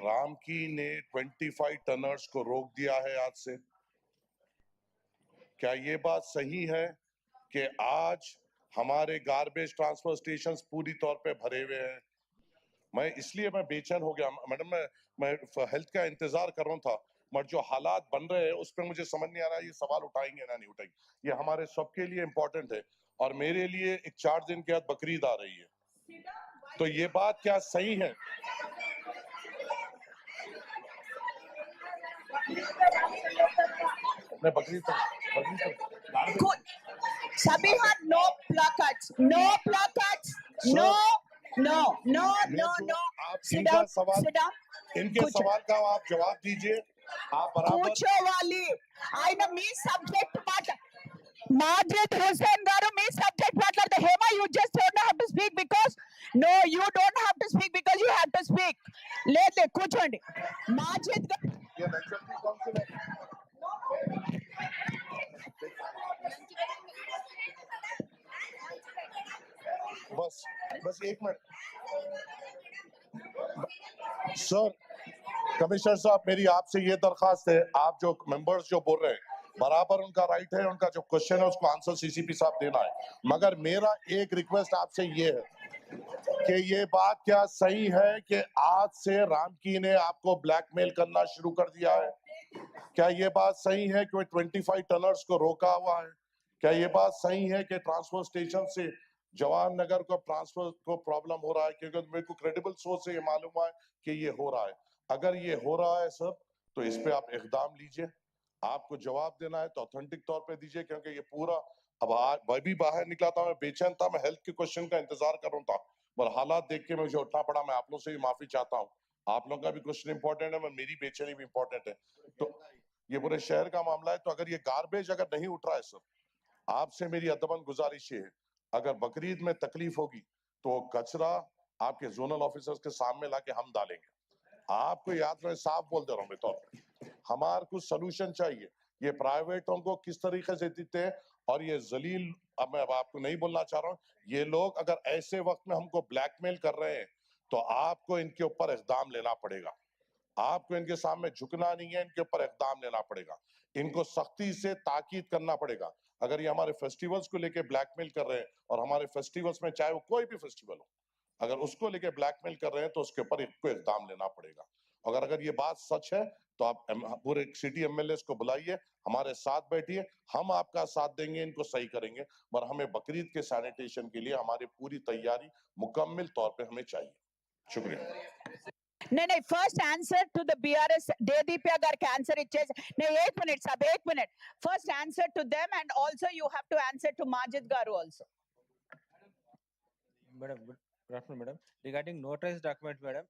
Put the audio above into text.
रामकी ने 25 टनर्स को रोक दिया है आज से। क्या ये बात सही है कि आज हमारे गार्बेज ट्रांसफर स्टेशंस पूरी तौर पे भरे हुए हैं? मैं बेचैन हो गया मैडम। मैं हेल्थ का इंतजार कर रहा था, बट जो हालात बन रहे हैं उस पर मुझे समझ नहीं आ रहा ये सवाल उठाएंगे ना नहीं उठाएंगे। ये हमारे सबके लिए इम्पोर्टेंट है और मेरे लिए एक 4 दिन के बाद बकरीद आ रही है, तो ये बात क्या सही है? मैं Bakrid Sabiha, no placards, no placards, no, no, no, no, no. Sit down, sit down. इनके सवाल का आप जवाब दीजिए। आप बराबर కూర్చోవాలి ఆయన మీ సబ్జెక్ట్ మాట Majid Hussain garu మీ సబ్జెక్ట్ మాట్లాడతారు. Hema, you just don't have to speak because no, you don't have to speak because you have to speak. లేదు కూర్చోండి మాజిద్ ये नक्सल कौन से बस 1 मिनट सर। कमिश्नर साहब, मेरी आपसे ये दरखास्त है, आप जो मेंबर्स जो बोल रहे हैं बराबर उनका राइट है, उनका जो क्वेश्चन है उसको आंसर सीसीपी साहब देना है, मगर मेरा एक रिक्वेस्ट आपसे ये है कि ये बात क्या सही है कि आज से रामकी ने आपको ब्लैकमेल करना शुरू कर दिया है? क्या ये बात सही है कि 25 टनर्स को रोका हुआ है? क्या ये बात सही है कि ट्रांसफर स्टेशन से जवाहर नगर को ट्रांसफर को प्रॉब्लम हो रहा है? क्योंकि मेरे को क्रेडिबल सोर्स से ये मालूम हुआ है कि ये हो रहा है। अगर ये हो रहा है सर, तो इस पे आप इकदाम लीजिए। आपको जवाब देना है तो ऑथेंटिक तौर पे दीजिए, क्योंकि ये पूरा अब मैं भी बाहर निकला था, मैं बेचैन था, मैं हेल्थ के क्वेश्चन का इंतजार कर रहा था, पर हालात देख के मुझे उठना पड़ा। मैं आप लोग से भी माफी चाहता हूँ, आप लोग का भी क्वेश्चन इंपॉर्टेंट है, मेरी बेचैनी भी इंपॉर्टेंट है। तो ये पूरे शहर का मामला है, तो अगर ये गार्बेज अगर नहीं उठ रहा है सर, आपसे मेरी अदबन गुजारिश है, अगर बकरीद में तकलीफ होगी तो कचरा आपके जोनल ऑफिसर्स के सामने लाके हम डालेंगे। आपको याद रहे, साफ बोल दे रहा हूँ मैं तौर पे, हमारे को सोल्यूशन चाहिए। ये प्राइवेटों को किस तरीके से देते हैं और ये जलील, अब मैं आपको नहीं बोलना चाह रहा हूँ, ये लोग अगर ऐसे वक्त में हमको ब्लैकमेल कर रहे हैं तो आपको इनके ऊपर इक़दाम लेना पड़ेगा। आपको इनके सामने झुकना नहीं है, इनके ऊपर इक़दाम लेना पड़ेगा, इनको सख्ती से ताकीद करना पड़ेगा। अगर ये हमारे फेस्टिवल्स को लेके ब्लैकमेल कर रहे हैं और हमारे फेस्टिवल्स में चाहे वो कोई भी फेस्टिवल हो, अगर उसको लेके ब्लैकमेल कर रहे हैं तो उसके ऊपर इनको इक़दाम लेना पड़ेगा। अगर ये बात सच है तो आप पूरे सिटी एमएलएस को बुलाइए, हमारे साथ बैठिए, हम आपका साथ देंगे, इनको सही करेंगे। पर हमें बकरीद के सैनिटेशन के लिए हमारी पूरी तैयारी मुकम्मल तौर पे हमें चाहिए। शुक्रिया। नहीं, first answer to the BRS Dedipya గారికి ఆన్సర్ ఇచ్చేసి నేను 1 मिनट साहब 1 minute first answer to them and also you have to answer to Majid garu also. Madam, good afternoon, madam. Regarding notarized document, madam,